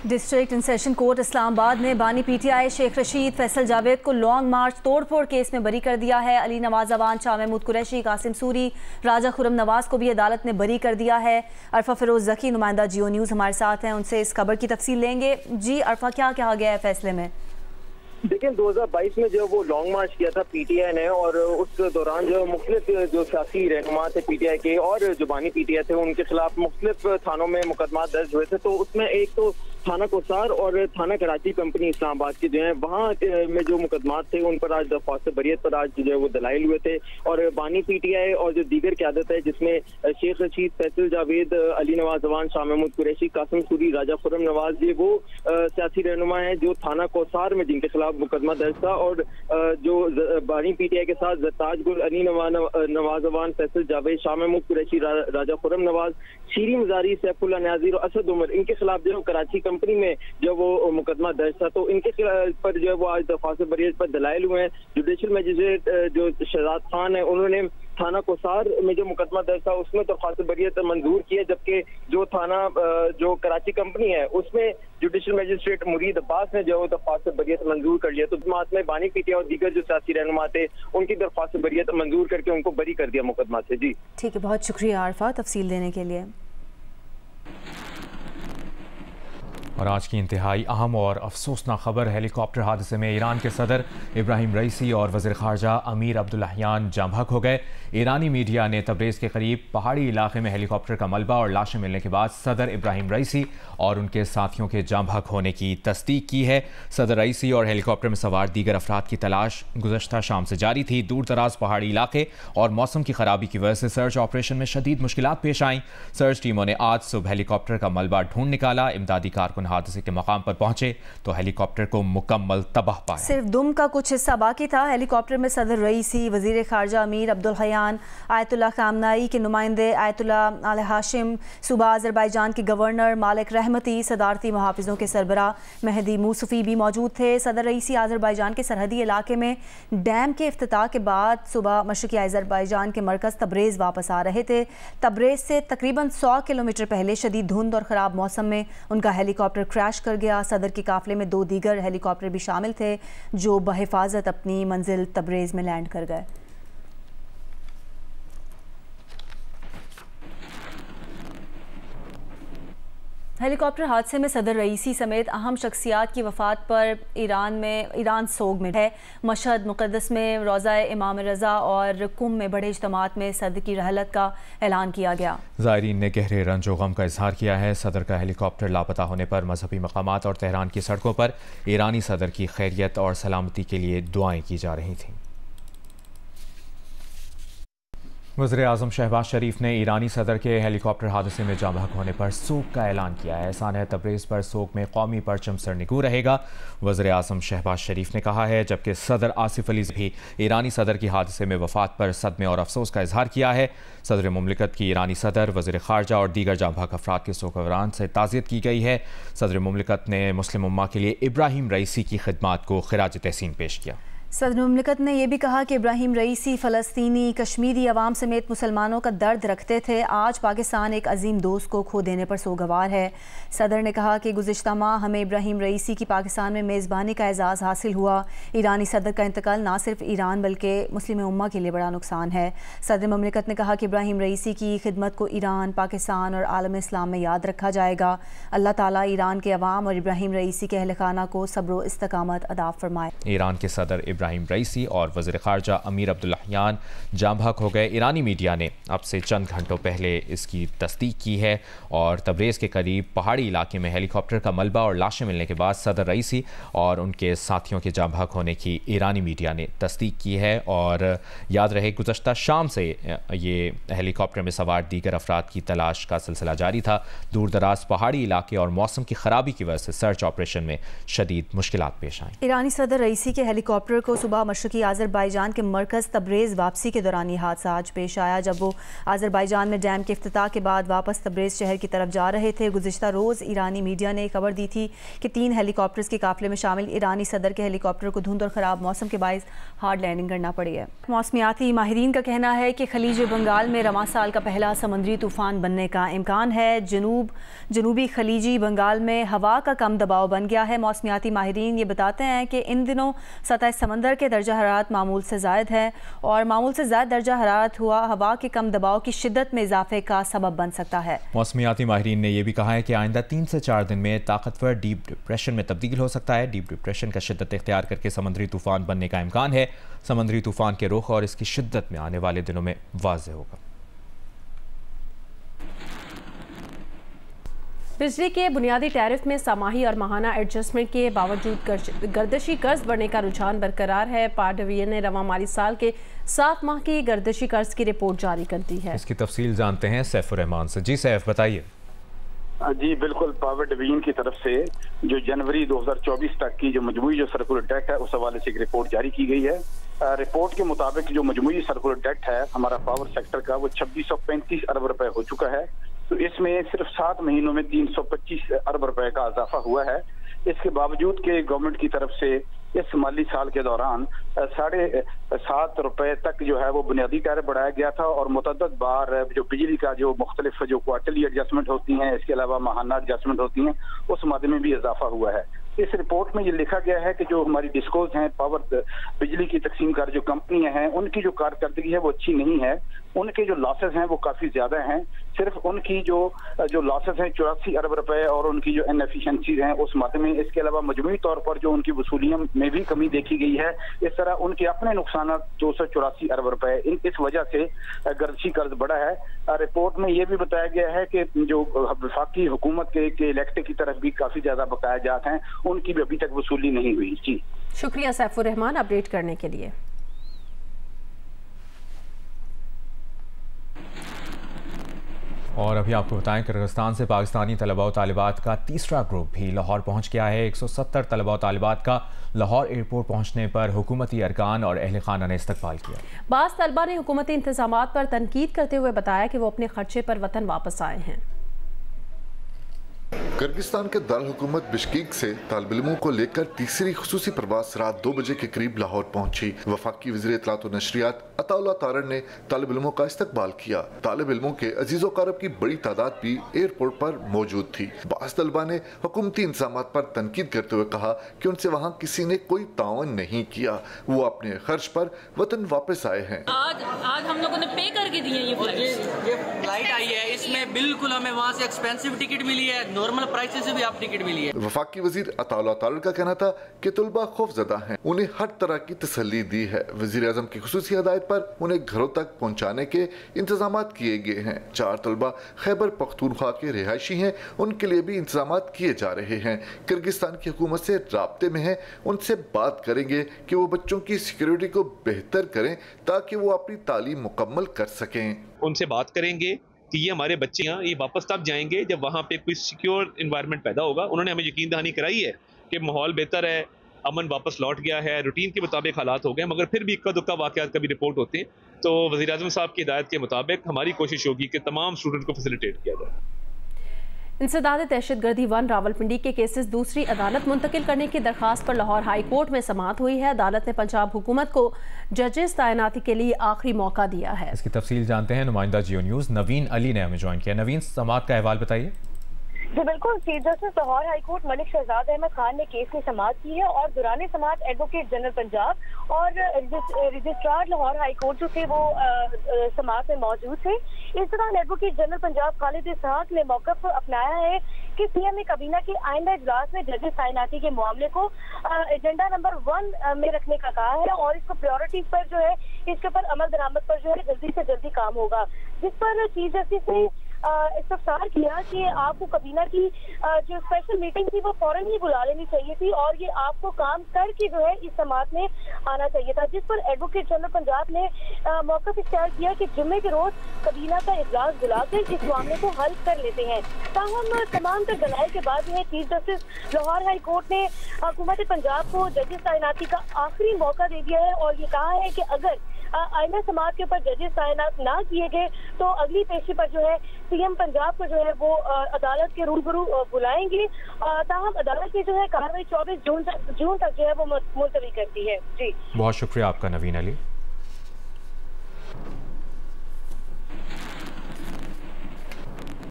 District in session court Islamabad ने बानी PTI Sheikh Rashid, Faisal Javed को लॉन्ग मार्च तोड़फोड़ केस में बरी कर दिया है। अली नवाज अवान, शाह महमूद कुरैशी, कासिम सूरी, राजा खुरम नवाज को भी अदालत ने बरी कर दिया है। अरफा फिरोज जकी, नुमाइंदा जियो न्यूज़ हमारे साथ हैं, उनसे इस खबर की तफसील लेंगे। जी अरफा, क्या कहा गया है फैसले में? देखिए 2022 में जो वो लॉन्ग मार्च किया था पीटीआई ने, और उस दौरान जो मुख्तलिफ जो सियासी रहनुमा थे पीटीआई के और जो बानी पीटीआई थे, उनके खिलाफ मुख्तलिफ थानों में मुकदमा दर्ज हुए थे। तो उसमें एक तो थाना कोसार और थाना कराची कंपनी इस्लामाबाद के जो है वहाँ में जो मुकदमा थे उन पर आज दरख्वास्त बरियत पर आज जो है वो दलाइल हुए थे। और बानी पीटीआई और जो दीगर क़यादत है जिसमें शेख रशीद, फैसल जावेद, अली नवाज अवान, शाह महमूद कुरैशी, कासिम सूरी, राजा खुरम नवाज, ये वो सियासी रहनुमा है जो थाना कोसार में जिनके खिलाफ मुकदमा दर्ज था। और जो बानी पीटीआई के साथ जरताज गुल, अली नवाज अवान, फैसल जावेद, शाह महमूद कुरैशी, राजा खुरम नवाज, शीरी मजारी, सैफुल्लाह नियाज़ी और असद उमर, इनके खिलाफ जो कराची कंपनी में जो वो मुकदमा दर्ज था, तो इनके पर जो है वो आज दरख्वास्त बरियत पर दलाइल हुए हैं। जुडिशल मजिस्ट्रेट जो शहजाद खान है, उन्होंने थाना कोसार में जो मुकदमा दर्ज था उसमें दरख्वास्त बरियत मंजूर की है, जबकि जो थाना जो कराची कंपनी है उसमें जुडिशल मजिस्ट्रेट मुरीद अब्बास ने जो दरख्वास्त बरियत मंजूर कर लिया। तो जमात में बानी पीटीआई और दीगर जो सियासी रहनुमा थे उनकी दरख्वास्त बरियत मंजूर करके उनको बरी कर दिया मुकदमा से। जी ठीक है, बहुत शुक्रिया आरफा तफसील देने के लिए। और आज की इंतहाई अहम और अफसोसनाक खबर, हेलीकॉप्टर हादसे में ईरान के सदर इब्राहिम रईसी और वज़ीर ख़ारजा अमीर अब्दुल्लाहियान जाम बहक हो गए। ईरानी मीडिया ने तब्रेज़ के करीब पहाड़ी इलाके में हेलीकॉप्टर का मलबा और लाशें मिलने के बाद सदर इब्राहिम रईसी और उनके साथियों के जाम बहक होने की तस्दीक की है। सदर रईसी और हेलीकॉप्टर में सवार दीगर अफराद की तलाश गुज़श्ता शाम से जारी थी। दूर दराज पहाड़ी इलाके और मौसम की खराबी की वजह से सर्च ऑपरेशन में शदीद मुश्किलात पेश आईं। सर्च टीमों ने आज सुबह हेलीकॉप्टर का मलबा ढूंढ निकाला। इमदादी कारकुन हादसे के मकाम पर पहुंचे तो हेलीकॉप्टर को मुकम्मल तबाह पाया। सिर्फ दुम का कुछ हिस्सा बाकी था। हेलीकॉप्टर में सदर रईसी, वजीर खारजा अमीर अब्दुल्लाहियान, आयतुल्लाह खामनाई के नुमाइंदे आयतुल्लाह आल हाशिम, सूबा अज़रबैजान के गवर्नर मालिक रहमती, सदारती मुहाफ़िज़ों के सरबरा मेहदी मूसफ़ी भी मौजूद थे। सदर रईसी अज़रबैजान के सरहदी इलाके में डैम के इफ्तिताह के बाद सुबह मशरक़ी अज़रबैजान के मरकज़ तब्रेज़ वापस आ रहे थे। तब्रेज़ से तकरीबन 100 किलोमीटर पहले शदीद धुंध और ख़राब मौसम में उनका हेलीकॉप्टर क्रैश कर गया। सदर के काफ़िले में 2 दीगर हेलीकॉप्टर भी शामिल थे जो बहिफाजत अपनी मंजिल तब्रेज़ में लैंड कर गए। हेलीकॉप्टर हादसे में सदर रईसी समेत अहम शख्सियात की वफ़ात पर ईरान सोग में है। मशहद मुक़द्दस में रोज़ा इमाम रज़ा और कुम में बड़े इज्तिमात में सदर की रहलत का ऐलान किया गया। ज़ायरीन ने गहरे रंज व गम का इजहार किया है। सदर का हेलीकॉप्टर लापता होने पर मजहबी मकामात और तेहरान की सड़कों पर ईरानी सदर की खैरियत और सलामती के लिए दुआएं की जा रही थीं। वज़ीर आज़म शहबाज शरीफ ने ईरानी सदर के हेलीकॉप्टर हादसे में जाम बहक होने पर सोग का ऐलान किया है। एहसान है तब्रेज़ पर सोग में कौमी परचम सरनिगू रहेगा। वज़ीर आज़म शहबाज शरीफ ने कहा है, जबकि सदर आसिफ अली भी ईरानी सदर की हादसे में वफ़ात पर सदमे और अफसोस का इजहार किया है। सदर मुमलिकत की ईरानी सदर, वज़ीर ख़ारजा और दीगर जाम बहक अफराद के सोगवारान से ताज़ियत की गई है। सदर मुमलिकत ने मुस्लिम उम्मा के लिए इब्राहिम रईसी की खिदमात को खिराज तहसीन पेश किया। सदर मुमलिकत ने यह भी कहा कि इब्राहिम रईसी फ़लस्तीनी कश्मीरी अवाम समेत मुसलमानों का दर्द रखते थे। आज पाकिस्तान एक अजीम दोस्त को खो देने पर सोगवार है। सदर ने कहा कि गुज़िश्ता माह हमें इब्राहिम रईसी की पाकिस्तान में मेज़बानी का एजाज़ हासिल हुआ। ईरानी सदर का इंतकाल ना सिर्फ ईरान बल्कि मुस्लिम उम्मा के लिए बड़ा नुकसान है। सदर मुमलिकत ने कहा कि इब्राहिम रईसी की खिदमत को ईरान, पाकिस्तान और आलम इस्लाम में याद रखा जाएगा। अल्लाह ताला ईरान के अवाम और इब्राहिम रईसी के अहल खाना को सब्र व इस्तकामत अता फरमाए। ईरान के सदर इब्राहिम रईसी और वज़ीर ख़ारजा अमीर अब्दुल्लाहियान जाम बहक हो गए। ईरानी मीडिया ने अब से चंद घंटों पहले इसकी तस्दीक की है और तब्रेज़ के करीब पहाड़ी इलाके में हेलीकॉप्टर का मलबा और लाशें मिलने के बाद सदर रईसी और उनके साथियों के जाम बहक होने की ईरानी मीडिया ने तस्दीक की है। और याद रहे गुज़श्ता शाम से ये हेलीकॉप्टर में सवार दीगर अफराद की तलाश का सिलसिला जारी था। दूर दराज पहाड़ी इलाके और मौसम की खराबी की वजह से सर्च ऑपरेशन में शदीद मुश्किलात पेश आईं। ईरानी सदर रईसी के हेलीकॉप्टर को सुबह मशरकी आज़रबाईजान के मरकज़ तब्रेज़ वापसी के दौरान ये हादसा आज पेश आया। जब वो आज़रबाईजान में डैम के इफ्तिताह के बाद वापस तब्रेज़ शहर की तरफ जा रहे थे। गुज़िश्ता रोज़ ईरानी मीडिया ने खबर दी थी कि 3 हेलीकॉप्टर्स के काफ़िले में शामिल ईरानी सदर के हेलीकॉप्टर को धुंध और ख़राब मौसम के बायस हार्ड लैंडिंग करना पड़ी है। मौसमियाती माहिरीन का कहना है कि खलीज बंगाल में रवां साल का पहला समंदरी तूफ़ान बनने का इम्कान है। जनूबी खलीजी बंगाल में हवा का कम दबाव बन गया है। मौसमियाती माहिरीन ये बताते हैं कि इन दिनों सतह समंदर के दर्जा हरारत मामूल से ज़ायद है और मामूल से ज़्यादा दर्जा हरारत हुआ हवा के कम दबाव की शिद्दत में इजाफे का सबब बन सकता है। मौसमियाती माहिरीन ने यह भी कहा है कि आइंदा 3 से 4 दिन में ताकतवर डीप डिप्रेशन में तब्दील हो सकता है। डीप डिप्रेशन का शिद्दत इख्तियार करके समंदरी तूफ़ान बनने का इम्कान है। समंदरी तूफ़ान के रुख और इसकी शिद्दत में आने वाले दिनों में वाज़ेह होगा। बिजली के बुनियादी टैरिफ में समाही और माहाना एडजस्टमेंट के बावजूद गर्दिशी कर्ज बढ़ने का रुझान बरकरार है। पावर डिवीजन ने रवां माली साल के 7 माह की गर्दिशी कर्ज की रिपोर्ट जारी कर दी है। इसकी तफसील जानते हैं सैफुर रहमान से। जी सैफ, बताइए। जी बिल्कुल, पावर डिवीजन की तरफ से जो जनवरी 2024 तक की जो मजमूई जो सर्कुलर डेट है उस हवाले से एक रिपोर्ट जारी की गई है। रिपोर्ट के मुताबिक जो मजमूई सर्कुलर डेट है हमारा पावर सेक्टर का वो 2635 अरब रुपए हो चुका है। तो इसमें सिर्फ 7 महीनों में 325 अरब रुपए का इजाफा हुआ है। इसके बावजूद के गवर्नमेंट की तरफ से इस माली साल के दौरान 7.5 रुपए तक जो है वो बुनियादी टैरिफ बढ़ाया गया था और मुतअद्दिद बार जो बिजली का जो मुख्तलिफ जो क्वार्टरली एडजस्टमेंट होती हैं, इसके अलावा माहाना एडजस्टमेंट होती हैं, उस मादे में भी इजाफा हुआ है। इस रिपोर्ट में ये लिखा गया है कि जो हमारी डिस्कोज हैं, पावर बिजली की तकसीमकार जो कंपनियां हैं, उनकी जो कारकर्दगी है वो अच्छी नहीं है। उनके जो लॉसेस हैं वो काफी ज्यादा हैं। सिर्फ उनकी जो लॉसेस हैं 84 अरब रुपए और उनकी जो इनएफिशिएंसीज हैं उस मादे में, इसके अलावा मजमूई तौर पर जो उनकी वसूलियों में भी कमी देखी गई है। इस तरह उनके अपने नुकसान 284 अरब रुपए, इस वजह से गर्दिशी कर्ज बढ़ा है। रिपोर्ट में यह भी बताया गया है कि जो वफाकी हुकूमत के इलेक्ट्रिक की तरफ भी काफी ज्यादा बकाया जात हैं, उनकी भी अभी तक वसूली नहीं हुई। जी शुक्रिया सैफुर रहमान अपडेट करने के लिए। और अभी आपको बताएं किर्गिस्तान से पाकिस्तानी तलबा और तालिबात का तीसरा ग्रुप भी लाहौर पहुंच गया है। 170 तलबा और तालिबात का लाहौर एयरपोर्ट पहुंचने पर हुकूमती अरकान और अहल खाना ने इस्तकबाल किया। बाज़ तलबा ने हुकूमती इंतजामात पर तनकीद करते हुए बताया कि वो अपने खर्चे पर वतन वापस आए हैं। किर्गिस्तान के दारुल हुकूमत बिश्केक से तालिब इल्मों को लेकर तीसरी खुसूसी प्रवास रात 2 बजे के करीब लाहौर पहुंची। वफाकी वज़ीर इत्तलात और नशरियात अताउल्लाह तारड़ ने तालिब इल्मों का इस्तकबाल किया। तालिब इल्मों के अजीज़ व क़रीब की बड़ी तादाद भी एयरपोर्ट पर मौजूद थी। बाज़ तलबा ने हुकूमती इंतज़ामात पर तनकीद करते हुए कहा कि उनसे वहाँ किसी ने कोई तावन नहीं किया, वो अपने खर्च पर वतन वापस आए हैं। आज हम लोगों ने पे करके दिए ये फ्लाइट आई है, इसमें बिल्कुल हमें वहाँ से एक्सपेंसिव टिकट मिली है, नॉर्मल प्राइस से भी आप टिकट मिली है। वफाकी वजीर अताउल्लाह तारड़ का कहना था कि तुलबा खौफजदा हैं, उन्हें हर तरह की तसल्ली दी है। वजीर आजम की खुसूसी हिदायत पर उन्हें घरों तक पहुँचाने के इंतजाम किए गए हैं। 4 तलबा खैबर पख्तूनख्वा के रिहायशी हैं, उनके लिए भी इंतजाम किए जा रहे हैं। किर्गिस्तान की हुकूमत से राब्ते में है, उनसे बात करेंगे कि वो बच्चों की सिक्योरिटी को बेहतर करें ताकि वो अपनी तालीम मुकम्मल कर सकें। उनसे बात करेंगे कि ये हमारे बच्चे यहाँ ये वापस तब जाएंगे जब वहाँ पे कोई सिक्योर इन्वायरमेंट पैदा होगा। उन्होंने हमें यकीन दहानी कराई है कि माहौल बेहतर है, अमन वापस लौट गया है, रूटीन के मुताबिक हालात हो गए, मगर फिर भी इक्का दुक्का वाक़यात कभी रिपोर्ट होते हैं। तो वज़ीर आज़म साहब की हिदायत के मुताबिक हमारी कोशिश होगी कि तमाम स्टूडेंट को फैसिलिटेट किया जाए। इंसदाद दहशतगर्दी 1 रावलपिंडी के केसेस दूसरी अदालत मुंतकिल करने की दरख्वास्त पर लाहौर हाई कोर्ट में समाअत हुई है। अदालत ने पंजाब हुकूमत को जजेस तैनाती के लिए आखिरी मौका दिया है। इसकी तफसील जानते हैं नुमाइंदा जियो न्यूज़ नवीन अली ने हमें ज्वाइन किया। नवीन, समाअत का अहवाल बताइए। जी बिल्कुल, chief justice Lahore high court Malik Shahzad Ahmed Khan ने केस में समाअत की है और दौरान समाअत एडवोकेट जनरल पंजाब और रजिस्ट्रार लाहौर हाई कोर्ट जो थे वो समाअत में मौजूद थे। इस दौरान एडवोकेट जनरल पंजाब खालिद इसहाक ने मौक़िफ़ अपनाया है कि सीएम काबीना के आइंदा इजलास में जजेस तैनाती के मामले को एजेंडा नंबर 1 में रखने का कहा है और इसको प्रायोरिटी पर जो है इसके ऊपर अमल दरामद पर जो है जल्दी से जल्दी काम होगा, जिस पर चीफ जस्टिस ने इस्तफसार किया कि आपको कबीना की जो स्पेशल मीटिंग थी वो फौरन ही बुला लेनी चाहिए थी और ये आपको काम करके जो है इस समाअत में आना चाहिए था, जिस पर एडवोकेट जनरल पंजाब ने मौका इख्तियार किया कि जुम्मे के रोज कबीना का इजलास बुलाकर इस मामले को हल कर लेते हैं। ताहम तमाम तर दलाइल के बाद जो है chief justice Lahore high court ने हुकूमत पंजाब को जजेस तैनाती का आखिरी मौका दे दिया है और ये कहा है कि अगर आइना समाअत के ऊपर जजेस तैनात ना किए गए तो अगली पेशी पर जो है सीएम पंजाब को जो है वो अदालत के रूबरू बुलाएंगे। ताहम अदालत की जो है कार्रवाई 24 जून तक जो है वो मुलतवी करती है। जी बहुत शुक्रिया आपका नवीन अली।